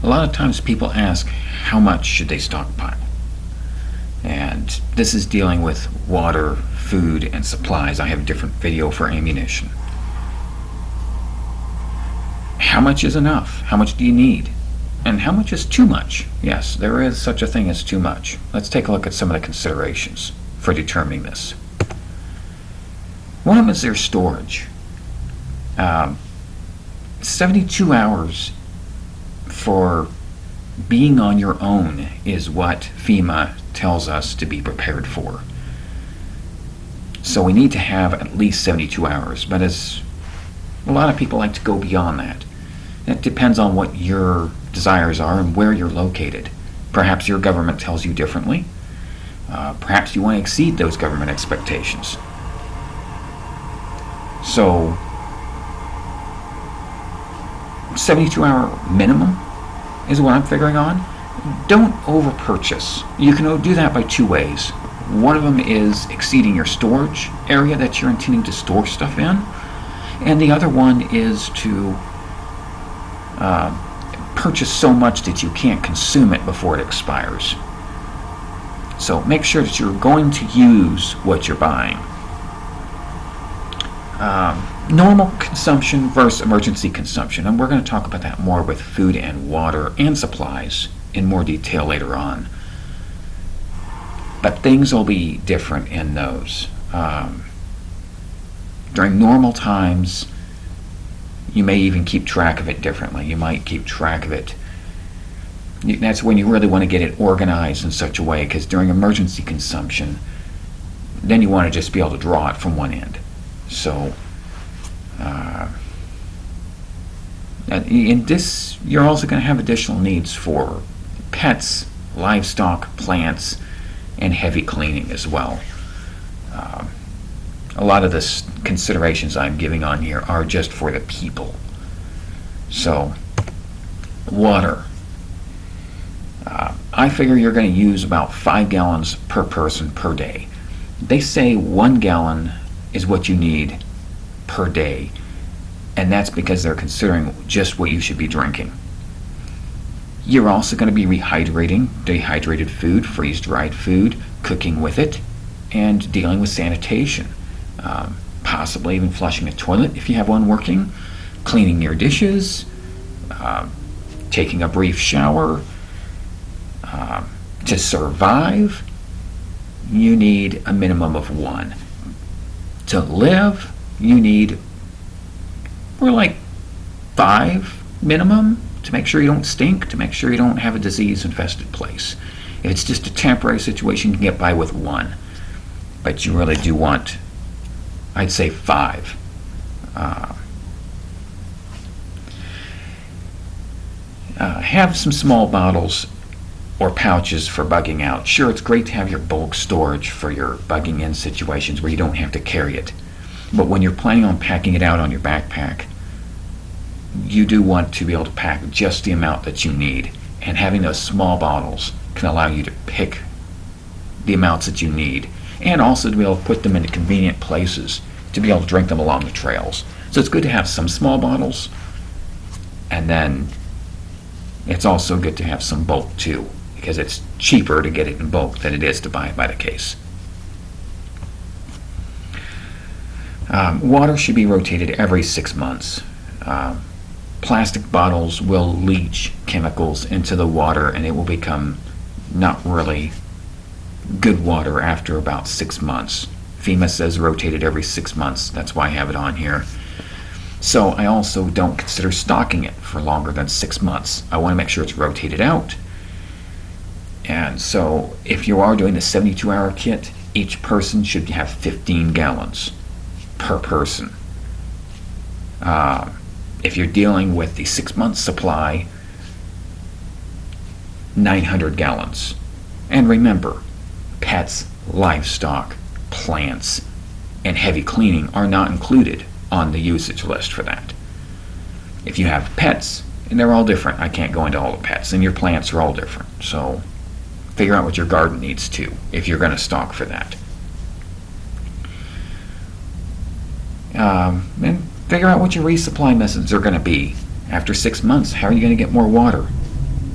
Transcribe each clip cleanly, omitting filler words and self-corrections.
A lot of times people ask how much should they stockpile, and this is dealing with water, food, and supplies. I have a different video for ammunition. How much is enough? How much do you need? And how much is too much? Yes, there is such a thing as too much. Let's take a look at some of the considerations for determining this. One of them is their storage. 72 hours for being on your own is what FEMA tells us to be prepared for. So we need to have at least 72 hours, but as a lot of people like to go beyond that. It depends on what your desires are and where you're located. Perhaps your government tells you differently. Perhaps you want to exceed those government expectations. So 72-hour minimum is what I'm figuring on. Don't over-purchase. You can do that by two ways. One of them is exceeding your storage area that you're intending to store stuff in, and the other one is to purchase so much that you can't consume it before it expires. So make sure that you're going to use what you're buying. Normal consumption versus emergency consumption, and we're going to talk about that more with food and water and supplies in more detail later on. But things will be different in those. During normal times, you may even keep track of it differently. You might keep track of it. That's when you really want to get it organized in such a way, because during emergency consumption, then you want to just be able to draw it from one end. So, in this, you're also going to have additional needs for pets, livestock, plants, and heavy cleaning as well. A lot of the considerations I'm giving on here are just for the people. So, water. I figure you're going to use about 5 gallons per person per day. They say 1 gallon is what you need per day, and that's because they're considering just what you should be drinking. You're also going to be rehydrating dehydrated food, freeze-dried food, cooking with it, and dealing with sanitation. Possibly even flushing a toilet if you have one working, cleaning your dishes, taking a brief shower. To survive, you need a minimum of 1. To live, you need more like 5 minimum, to make sure you don't stink, to make sure you don't have a disease-infested place. If it's just a temporary situation, you can get by with 1. But you really do want, I'd say, 5. Have some small bottles or pouches for bugging out. Sure, it's great to have your bulk storage for your bugging in situations where you don't have to carry it. But when you're planning on packing it out on your backpack, you do want to be able to pack just the amount that you need. And having those small bottles can allow you to pick the amounts that you need, and also to be able to put them into convenient places to be able to drink them along the trails. So it's good to have some small bottles, and then it's also good to have some bulk too, because it's cheaper to get it in bulk than it is to buy it by the case. Water should be rotated every 6 months. Plastic bottles will leach chemicals into the water, and it will become not really good water after about 6 months. FEMA says rotate it every 6 months. That's why I have it on here. So I also don't consider stocking it for longer than 6 months. I want to make sure it's rotated out. And so if you are doing the 72-hour kit, each person should have 15 gallons per person. If you're dealing with the 6-month supply, 900 gallons. And remember, pets, livestock, plants, and heavy cleaning are not included on the usage list for that. If you have pets, and they're all different, I can't go into all the pets, and your plants are all different, so figure out what your garden needs too, if you're going to stock for that. And figure out what your resupply methods are going to be. After 6 months, how are you going to get more water?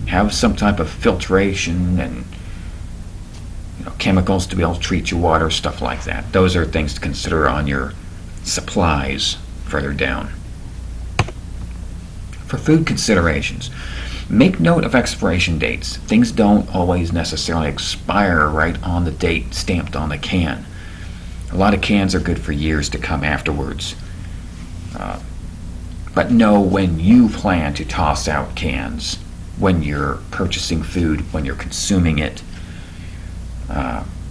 Have some type of filtration and chemicals to be able to treat your water, stuff like that. Those are things to consider on your supplies further down. For food considerations, make note of expiration dates. Things don't always necessarily expire right on the date stamped on the can. A lot of cans are good for years to come afterwards. But know when you plan to toss out cans, when you're purchasing food, when you're consuming it.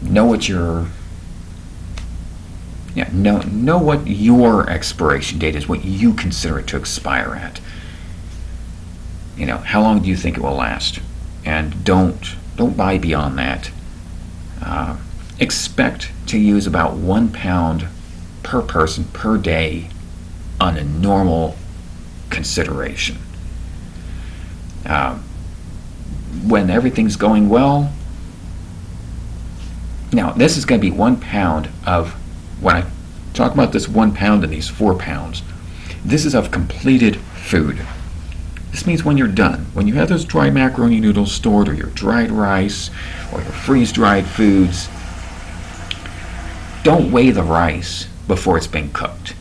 Know what your expiration date is, what you consider it to expire at. How long do you think it will last? And don't buy beyond that. Expect to use about 1 pound per person per day on a normal consideration. When everything's going well, now this is going to be 1 pound of, when I talk about this 1 pound and these 4 pounds, this is of completed food. This means when you're done, when you have those dry macaroni noodles stored, or your dried rice, or your freeze-dried foods, don't weigh the rice before it's been cooked.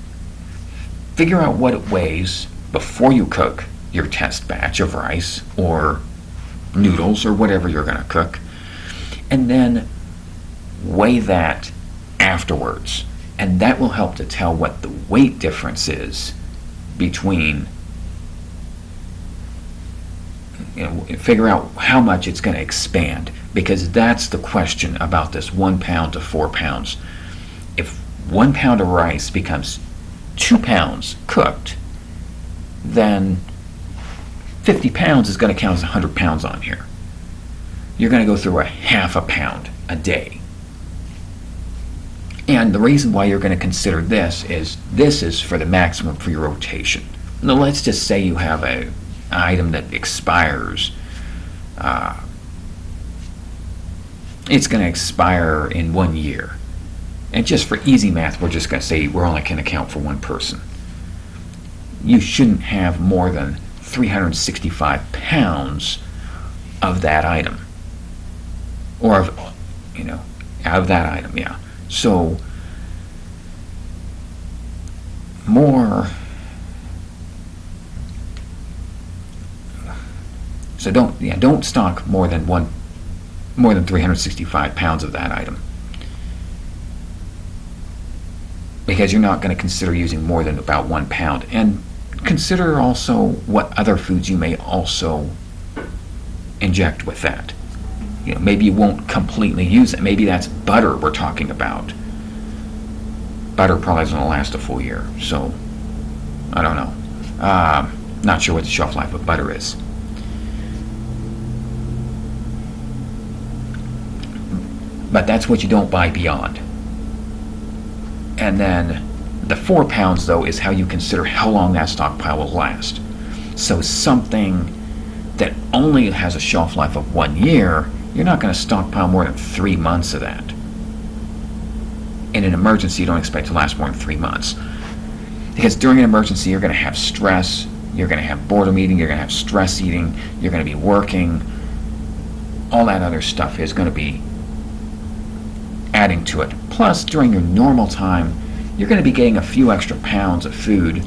Figure out what it weighs before you cook your test batch of rice or noodles or whatever you're going to cook, and then weigh that afterwards. And that will help to tell what the weight difference is between, figure out how much it's going to expand, because that's the question about this 1 pound to 4 pounds. If 1 pound of rice becomes 2 pounds cooked, then 50 pounds is going to count as 100 pounds on here. You're going to go through a half a pound a day. And the reason why you're going to consider this is for the maximum for your rotation. Now let's just say you have an item that expires. It's going to expire in 1 year. And just for easy math, we're just going to say we're only going to count for one person. You shouldn't have more than 365 pounds of that item. Or of that item, yeah. So don't stock more than 365 pounds of that item, because you're not going to consider using more than about 1 pound. And consider also what other foods you may also inject with that. Maybe you won't completely use it. Maybe that's butter we're talking about. Butter probably isn't going to last a full year, so I don't know. Not sure what the shelf life of butter is. But that's what you don't buy beyond. And then the 4 pounds, though, is how you consider how long that stockpile will last. So something that only has a shelf life of 1 year, you're not going to stockpile more than 3 months of that. In an emergency, you don't expect to last more than 3 months. Because during an emergency, you're going to have stress, you're going to have boredom eating, you're going to have stress eating, you're going to be working. All that other stuff is going to be adding to it. Plus, during your normal time, you're going to be getting a few extra pounds of food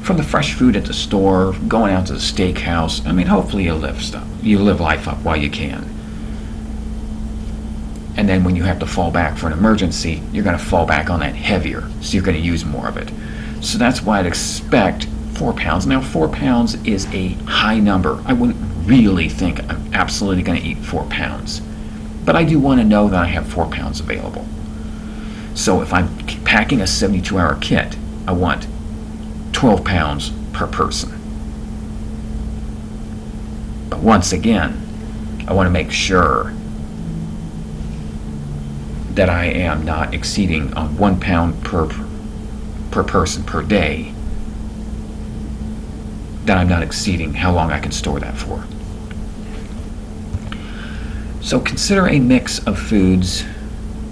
from the fresh food at the store, going out to the steakhouse. I mean, hopefully you live life up while you can. And then when you have to fall back for an emergency, you're going to fall back on that heavier, so you're going to use more of it. So that's why I'd expect 4 pounds. Now, 4 pounds is a high number. I wouldn't really think I'm absolutely going to eat 4 pounds. But I do want to know that I have 4 pounds available. So if I'm packing a 72-hour kit, I want 12 pounds per person. But once again, I want to make sure that I am not exceeding on 1 pound per person per day, that I'm not exceeding how long I can store that for. So consider a mix of foods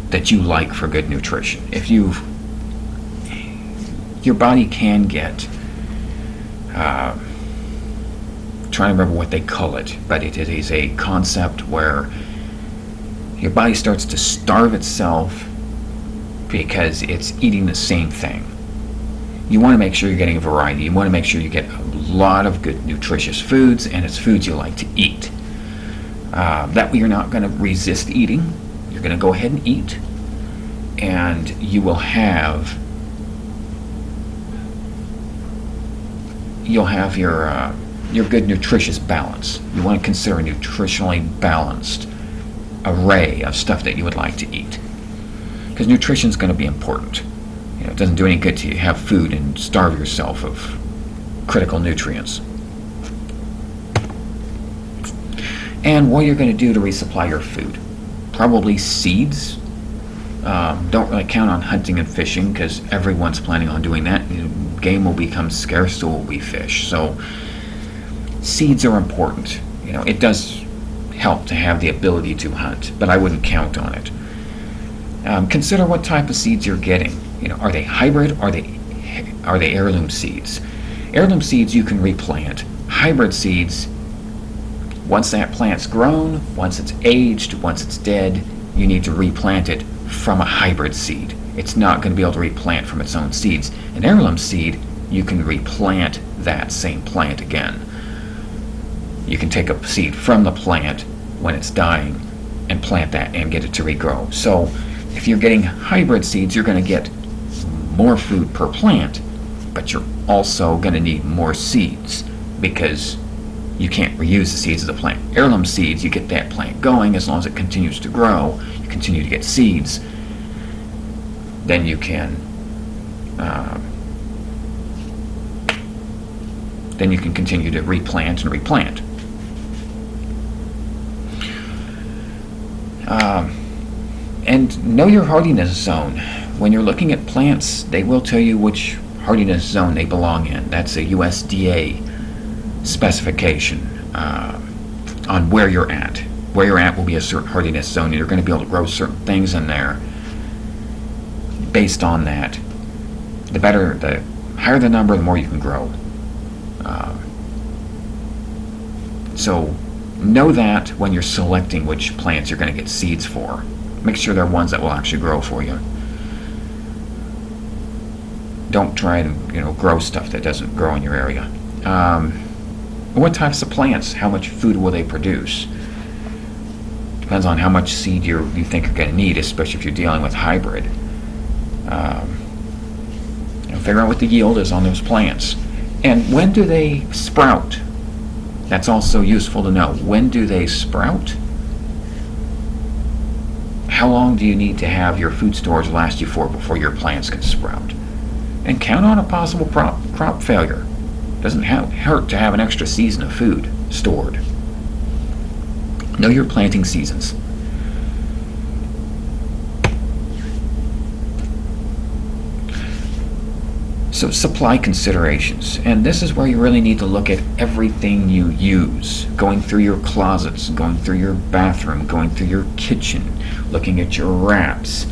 that you like for good nutrition. If your body can get trying to remember what they call it, but it is a concept where your body starts to starve itself because it's eating the same thing. You want to make sure you're getting a variety. You want to make sure you get a lot of good nutritious foods, and it's foods you like to eat. That way you're not going to resist eating. You're going to go ahead and eat, and you will have your good nutritious balance. You want to consider a nutritionally balanced array of stuff that you would like to eat, because nutrition is going to be important. It doesn't do any good to have food and starve yourself of critical nutrients. And what you're going to do to resupply your food? Probably seeds. Don't really count on hunting and fishing, because everyone's planning on doing that. Game will become scarce, so will be fish. So seeds are important. It does help to have the ability to hunt, but I wouldn't count on it. Consider what type of seeds you're getting. Are they hybrid? Are they heirloom seeds? Heirloom seeds you can replant. Hybrid seeds, once that plant's grown, once it's aged, once it's dead, you need to replant it from a hybrid seed. It's not going to be able to replant from its own seeds. An heirloom seed, you can replant that same plant again. You can take a seed from the plant when it's dying and plant that and get it to regrow. So if you're getting hybrid seeds, you're going to get more food per plant, but you're also going to need more seeds, because you can't reuse the seeds of the plant. Heirloom seeds, you get that plant going. As long as it continues to grow, you continue to get seeds, then you can continue to replant and replant. And know your hardiness zone. When you're looking at plants, they will tell you which hardiness zone they belong in. That's a USDA specification on where you're at. Where you're at will be a certain hardiness zone, and you're going to be able to grow certain things in there based on that. The higher the number, the more you can grow. So know that when you're selecting which plants you're going to get seeds for. Make sure they're ones that will actually grow for you. Don't try to grow stuff that doesn't grow in your area. What types of plants? How much food will they produce? Depends on how much seed you think you're going to need, especially if you're dealing with hybrid. Figure out what the yield is on those plants. And when do they sprout? That's also useful to know. When do they sprout? How long do you need to have your food storage last you for before your plants can sprout? And count on a possible crop failure. Doesn't hurt to have an extra season of food stored. Know your planting seasons. So supply considerations, and this is where you really need to look at everything you use, going through your closets, going through your bathroom, going through your kitchen, looking at your wraps,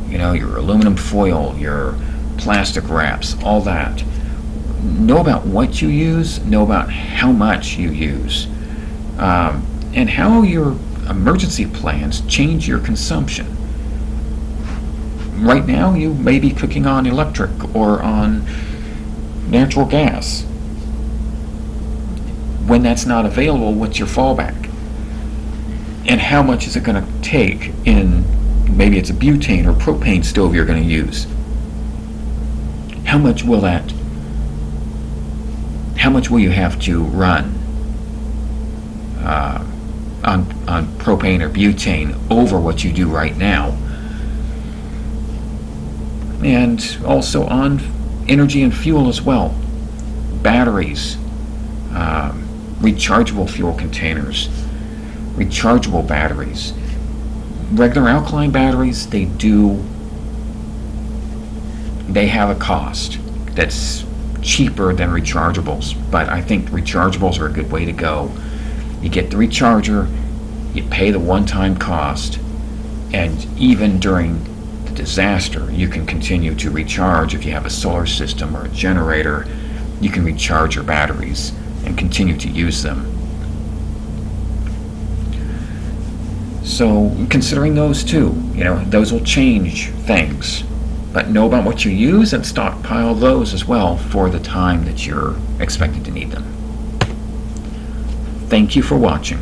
your aluminum foil, your plastic wraps, all that. Know about what you use, know about how much you use, and how your emergency plans change your consumption. Right now, you may be cooking on electric or on natural gas. When that's not available, what's your fallback? And how much is it going to take in, maybe it's a butane or propane stove you're going to use? How much will you have to run on propane or butane over what you do right now? And also on energy and fuel as well. Batteries, rechargeable fuel containers, rechargeable batteries. Regular alkaline batteries, they have a cost that's cheaper than rechargeables, but I think rechargeables are a good way to go. You get the recharger, you pay the one-time cost, and even during disaster, you can continue to recharge. If you have a solar system or a generator, you can recharge your batteries and continue to use them. So considering those two, those will change things. But know about what you use and stockpile those as well for the time that you're expected to need them. Thank you for watching.